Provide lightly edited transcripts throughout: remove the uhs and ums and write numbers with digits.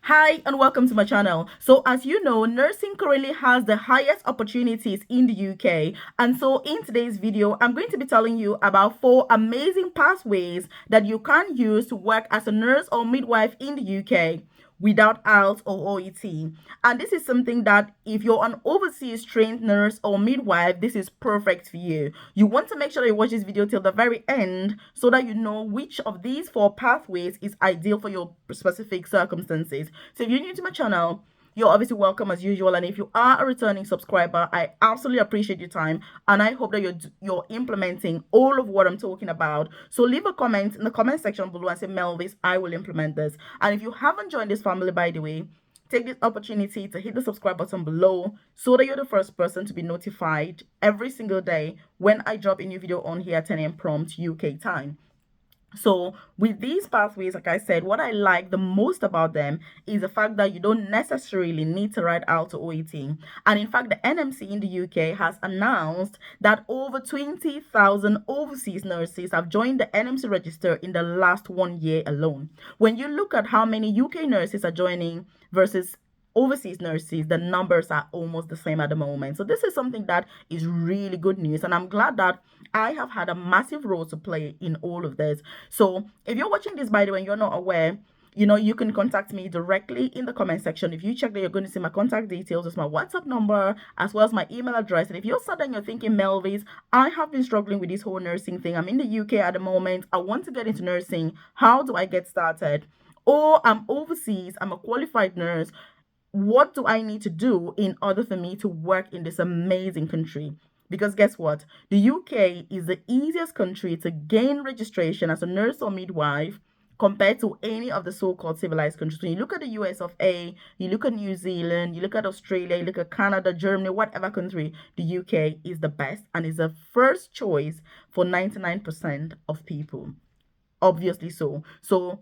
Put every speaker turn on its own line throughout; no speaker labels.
Hi and welcome to my channel. So as you know, nursing currently has the highest opportunities in the UK. And so in today's video, I'm going to be telling you about 4 amazing pathways that you can use to work as a nurse or midwife in the UK without IELTS or OET. And this is something that if you're an overseas trained nurse or midwife, this is perfect for you. You want to make sure that you watch this video till the very end so that you know which of these 4 pathways is ideal for your specific circumstances. So if you're new to my channel, you're obviously welcome as usual, and if you are a returning subscriber, I absolutely appreciate your time and I hope that you're implementing all of what I'm talking about. So leave a comment in the comment section below and say, Melvis, I will implement this. And if you haven't joined this family, by the way, take this opportunity to hit the subscribe button below so that you're the first person to be notified every single day when I drop a new video on here at 10 a.m. prompt UK time. So with these pathways, like I said, what I like the most about them is the fact that you don't necessarily need to write out to OET. And in fact, the NMC in the UK has announced that over 20,000 overseas nurses have joined the NMC register in the last 1 year alone. When you look at how many UK nurses are joining versus overseas nurses, the numbers are almost the same at the moment. So this is something that is really good news, and I'm glad that I have had a massive role to play in all of this. So if you're watching this, by the way, and you're not aware, you can contact me directly in the comment section. If you check that, you're going to see my contact details. It's my WhatsApp number as well as my email address. And if you're sat there and you're thinking, Melvis, I have been struggling with this whole nursing thing. I'm in the UK at the moment. I want to get into nursing. How do I get started? Or I'm overseas. I'm a qualified nurse. What do I need to do in order for me to work in this amazing country? Because guess what? The UK is the easiest country to gain registration as a nurse or midwife compared to any of the so-called civilized countries. When you look at the US of A, you look at New Zealand, you look at Australia, you look at Canada, Germany, whatever country, the UK is the best and is the first choice for 99% of people. Obviously so. So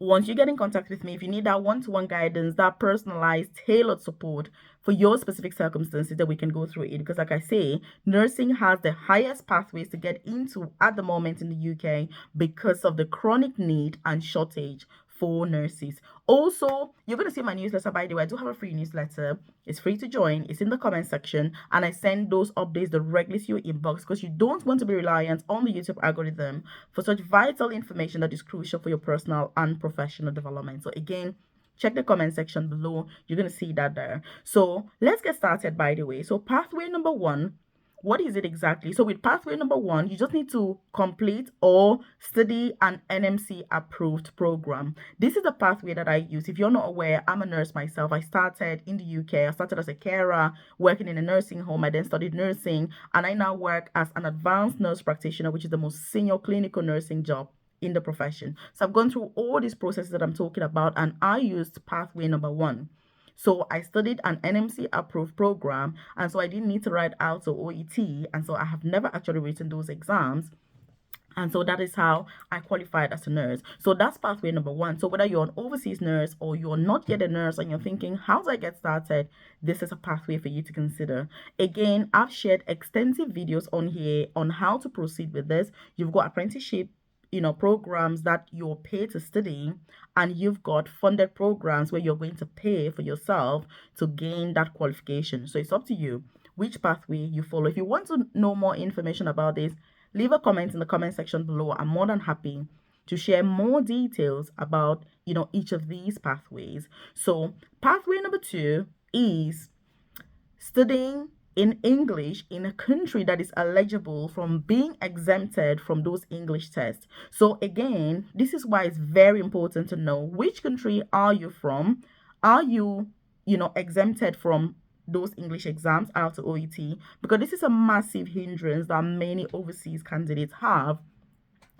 once you get in contact with me, if you need that one-to-one guidance, that personalized, tailored support for your specific circumstances, that we can go through it. Because like I say, nursing has the highest pathways to get into at the moment in the UK because of the chronic need and shortage for nurses. Also, you're going to see my newsletter, by the way. I do have a free newsletter. It's free to join. It's in the comment section, and I send those updates directly to your inbox because you don't want to be reliant on the YouTube algorithm for such vital information that is crucial for your personal and professional development. So again, check the comment section below. You're going to see that there. So let's get started, by the way. So pathway number 1, what is it exactly? So with pathway number 1, you just need to complete or study an NMC approved program. This is the pathway that I use. If you're not aware, I'm a nurse myself. I started in the UK. I started as a carer working in a nursing home. I then studied nursing, and I now work as an advanced nurse practitioner, which is the most senior clinical nursing job in the profession. So I've gone through all these processes that I'm talking about, and I used pathway number 1. So I studied an NMC approved program, and so I didn't need to write IELTS or OET, and so I have never actually written those exams. And so that is how I qualified as a nurse. So that's pathway number 1. So whether you're an overseas nurse or you're not yet a nurse and you're thinking, how do I get started? This is a pathway for you to consider. Again, I've shared extensive videos on here on how to proceed with this. You've got apprenticeship programs that you're paid to study, and you've got funded programs where you're going to pay for yourself to gain that qualification. So it's up to you which pathway you follow. If you want to know more information about this, leave a comment in the comment section below. I'm more than happy to share more details about each of these pathways. So pathway number 2 is studying in English in a country that is eligible from being exempted from those English tests. So again, this is why it's very important to know which country are you from. Are you, exempted from those English exams out to OET? Because this is a massive hindrance that many overseas candidates have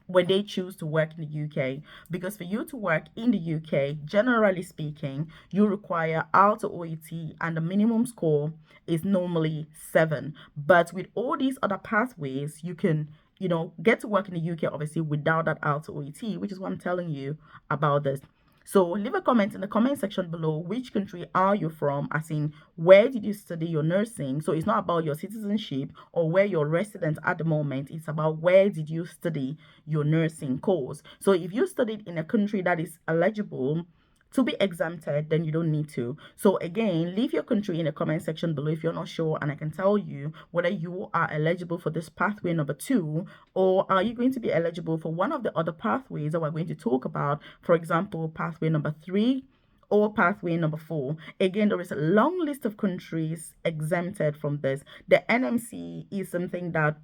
when they choose to work in the UK. Because for you to work in the UK, generally speaking, you require IELTS or OET, and the minimum score is normally 7. But with all these other pathways, you can get to work in the UK obviously without that IELTS or OET, which is what I'm telling you about this. So leave a comment in the comment section below. Which country are you from? As in, where did you study your nursing? So it's not about your citizenship or where you're resident at the moment. It's about where did you study your nursing course. So if you studied in a country that is eligible to be exempted, then you don't need to. So again, leave your country in the comment section below if you're not sure, and I can tell you whether you are eligible for this pathway number 2, or are you going to be eligible for one of the other pathways that we're going to talk about, for example, pathway number 3 or pathway number 4. Again, there is a long list of countries exempted from this. The NMC is something that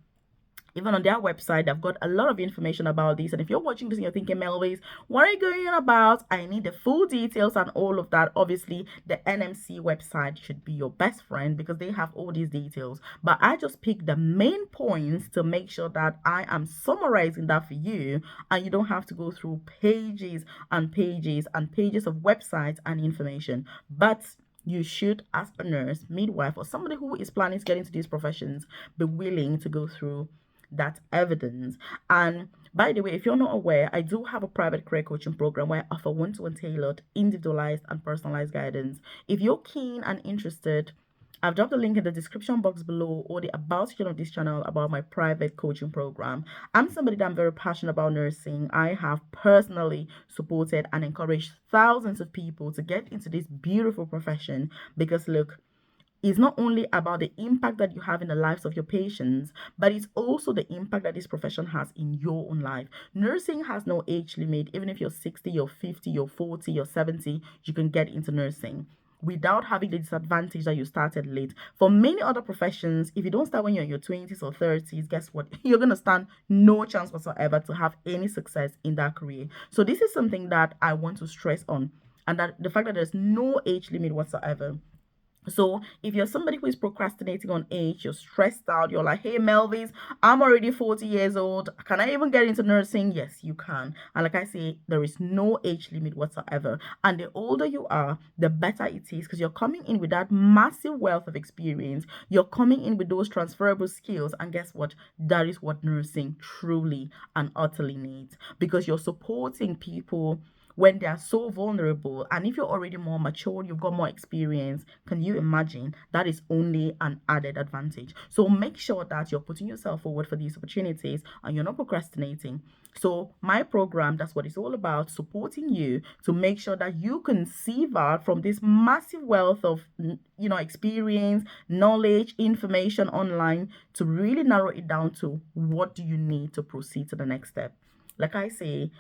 even on their website, they've got a lot of information about this. And if you're watching this and you're thinking, Melvis, what are you going on about? I need the full details and all of that. Obviously, the NMC website should be your best friend because they have all these details. But I just picked the main points to make sure that I am summarizing that for you, and you don't have to go through pages and pages and pages of websites and information. But you should, as a nurse, midwife, or somebody who is planning to get into these professions, be willing to go through that evidence. And by the way, if you're not aware, I do have a private career coaching program where I offer one-to-one tailored, individualized, and personalized guidance. If you're keen and interested, I've dropped a link in the description box below or the about section of this channel about my private coaching program. I'm somebody that I'm very passionate about nursing. I have personally supported and encouraged thousands of people to get into this beautiful profession because look, it's not only about the impact that you have in the lives of your patients, but it's also the impact that this profession has in your own life. Nursing has no age limit. Even if you're 60, you're 50, you're 40, you're 70, you can get into nursing without having the disadvantage that you started late. For many other professions, if you don't start when you're in your 20s or 30s, guess what? You're going to stand no chance whatsoever to have any success in that career. So this is something that I want to stress on, and that the fact that there's no age limit whatsoever. So if you're somebody who is procrastinating on age, you're stressed out, you're like, hey Melvis, I'm already 40 years old, can I even get into nursing? Yes, you can. And like I say, there is no age limit whatsoever. And the older you are, the better it is, because you're coming in with that massive wealth of experience. You're coming in with those transferable skills, and guess what? That is what nursing truly and utterly needs, because you're supporting people when they are so vulnerable. And if you're already more mature, you've got more experience, can you imagine? That is only an added advantage. So make sure that you're putting yourself forward for these opportunities and you're not procrastinating. So my program, that's what it's all about, supporting you to make sure that you can sieve out from this massive wealth of experience, knowledge, information online, to really narrow it down to what do you need to proceed to the next step. Like I say,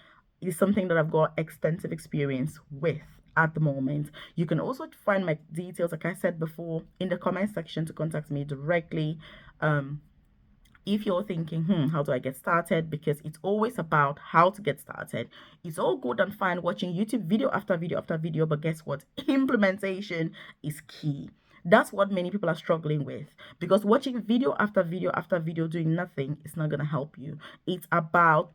is something that I've got extensive experience with at the moment. You can also find my details, like I said before, in the comment section to contact me directly. If you're thinking, how do I get started? Because it's always about how to get started. It's all good and fine watching YouTube video after video after video, but guess what? Implementation is key. That's what many people are struggling with, because watching video after video after video doing nothing is not going to help you. It's about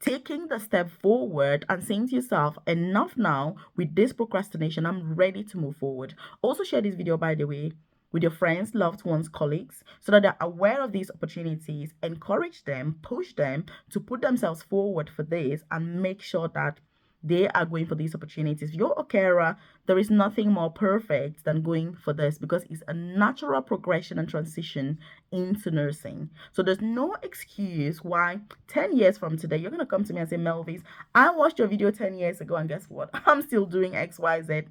taking the step forward and saying to yourself, enough now with this procrastination, I'm ready to move forward. Also share this video, by the way, with your friends, loved ones, colleagues, so that they're aware of these opportunities. Encourage them, push them to put themselves forward for this, and make sure that they are going for these opportunities. If you're a carer, there is nothing more perfect than going for this, because it's a natural progression and transition into nursing. So there's no excuse why 10 years from today, you're going to come to me and say, Melvis, I watched your video 10 years ago and guess what? I'm still doing X, Y, Z.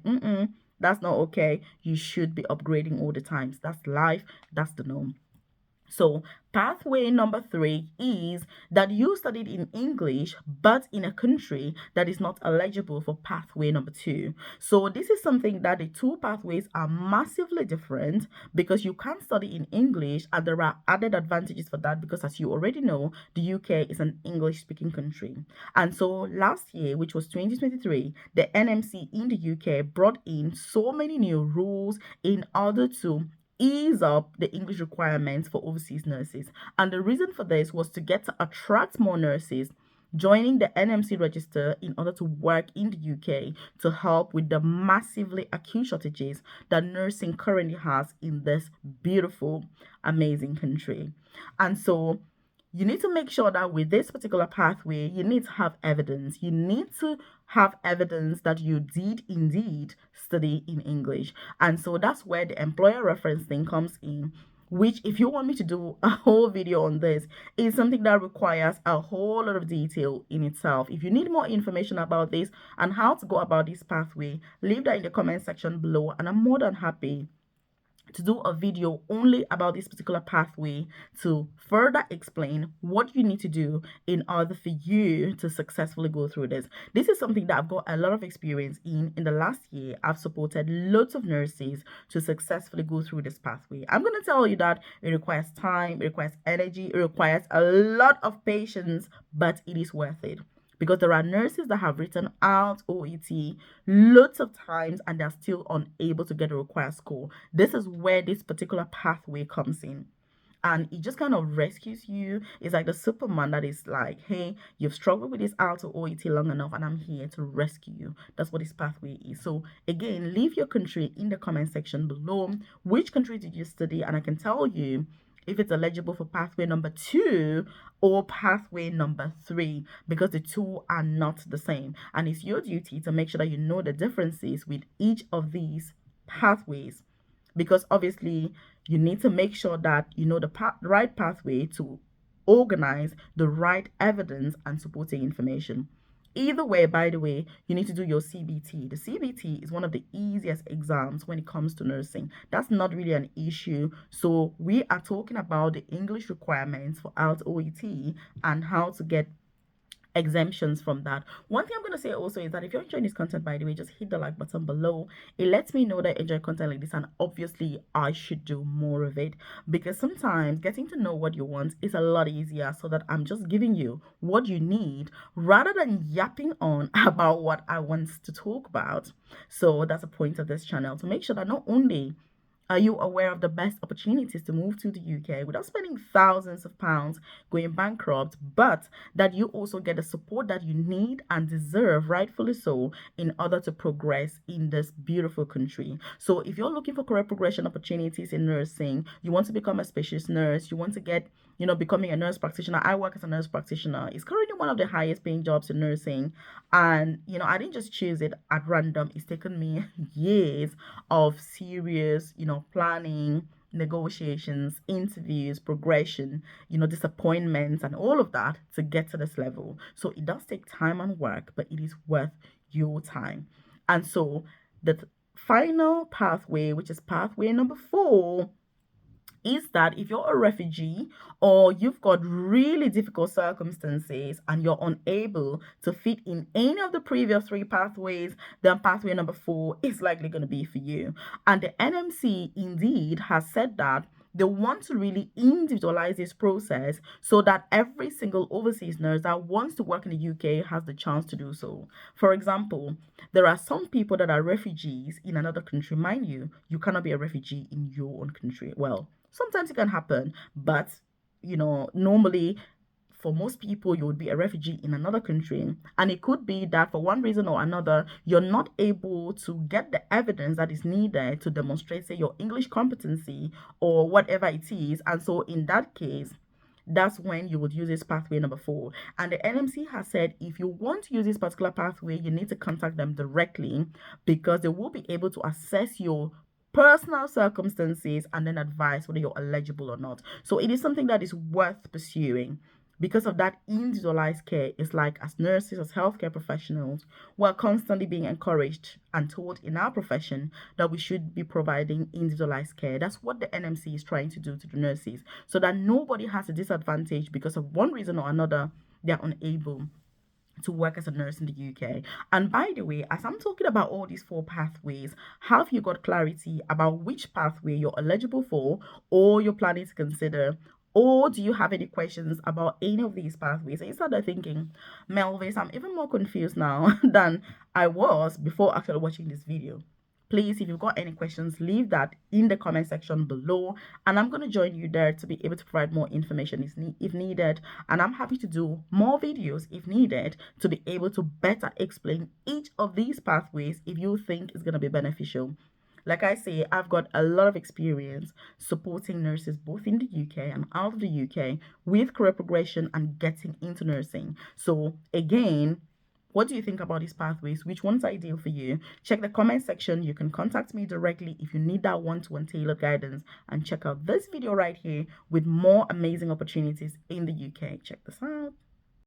That's not okay. You should be upgrading all the times. That's life. That's the norm. So pathway number 3 is that you studied in English, but in a country that is not eligible for pathway number 2. So this is something that the two pathways are massively different, because you can study in English and there are added advantages for that, because as you already know, the UK is an English speaking country. And so last year, which was 2023, the NMC in the UK brought in so many new rules in order to ease up the English requirements for overseas nurses. And the reason for this was to get to attract more nurses joining the NMC register in order to work in the UK to help with the massively acute shortages that nursing currently has in this beautiful, amazing country. And so you need to make sure that with this particular pathway, you need to have evidence. You need to have evidence that you did indeed study in English. And so that's where the employer reference thing comes in. which, if you want me to do a whole video on this, is something that requires a whole lot of detail in itself. If you need more information about this and how to go about this pathway, leave that in the comment section below, and I'm more than happy to do a video only about this particular pathway to further explain what you need to do in order for you to successfully go through this. This is something that I've got a lot of experience in the last year. I've supported lots of nurses to successfully go through this pathway. I'm going to tell you that it requires time, it requires energy, it requires a lot of patience, but it is worth it, because there are nurses that have written out OET lots of times and they're still unable to get a required score. This is where this particular pathway comes in. And it just kind of rescues you. It's like the Superman that is like, hey, you've struggled with this out of OET long enough, and I'm here to rescue you. That's what this pathway is. So again, leave your country in the comment section below. Which country did you study? And I can tell you if it's eligible for pathway number 2 or pathway number 3, because the two are not the same, and it's your duty to make sure that you know the differences with each of these pathways, because obviously you need to make sure that you know the right pathway to organize the right evidence and supporting information. Either way, by the way, you need to do your CBT. The CBT is one of the easiest exams when it comes to nursing. That's not really an issue. So we are talking about the English requirements for IELTS OET and how to get exemptions from that. One thing I'm going to say also is that if you're enjoying this content, by the way, just hit the like button below. It lets me know that I enjoy content like this, and obviously I should do more of it, because sometimes getting to know what you want is a lot easier, so that I'm just giving you what you need rather than yapping on about what I want to talk about. So that's the point of this channel, to make sure that not only are you aware of the best opportunities to move to the UK without spending thousands of pounds going bankrupt, but that you also get the support that you need and deserve, rightfully so, in order to progress in this beautiful country? So if you're looking for career progression opportunities in nursing, you want to become a specialist nurse, you want to get, becoming a nurse practitioner. I work as a nurse practitioner. It's currently one of the highest paying jobs in nursing. And, I didn't just choose it at random. It's taken me years of serious, planning, negotiations, interviews, progression, disappointments, and all of that to get to this level. So it does take time and work, but it is worth your time. And so the final pathway, which is pathway number 4, is that if you're a refugee or you've got really difficult circumstances and you're unable to fit in any of the previous 3 pathways, then pathway number 4 is likely going to be for you. And the NMC indeed has said that they want to really individualize this process so that every single overseas nurse that wants to work in the UK has the chance to do so. For example, there are some people that are refugees in another country. Mind you, you cannot be a refugee in your own country. Well, sometimes it can happen, but normally for most people, you would be a refugee in another country. And it could be that for one reason or another, you're not able to get the evidence that is needed to demonstrate, say, your English competency or whatever it is. And so in that case, that's when you would use this pathway number 4. And the NMC has said if you want to use this particular pathway, you need to contact them directly, because they will be able to assess your personal circumstances and then advise whether you're eligible or not. So it is something that is worth pursuing. Because of that individualized care, it's like as nurses, as healthcare professionals, we're constantly being encouraged and told in our profession that we should be providing individualized care. That's what the NMC is trying to do to the nurses, so that nobody has a disadvantage because of one reason or another they're unable to work as a nurse in the UK. And by the way, as I'm talking about all these 4 pathways, have you got clarity about which pathway you're eligible for or you're planning to consider? Or do you have any questions about any of these pathways? And you started thinking, Melvis, I'm even more confused now than I was before actually watching this video. Please, if you've got any questions, leave that in the comment section below, and I'm going to join you there to be able to provide more information if needed. And I'm happy to do more videos if needed to be able to better explain each of these pathways if you think it's going to be beneficial. Like I say, I've got a lot of experience supporting nurses both in the UK and out of the UK with career progression and getting into nursing. So again, What do you think about these pathways? Which one's ideal for you? Check the comment section. You can contact me directly if you need that one-to-one tailored guidance, and check out this video right here with more amazing opportunities in the UK. Check this out.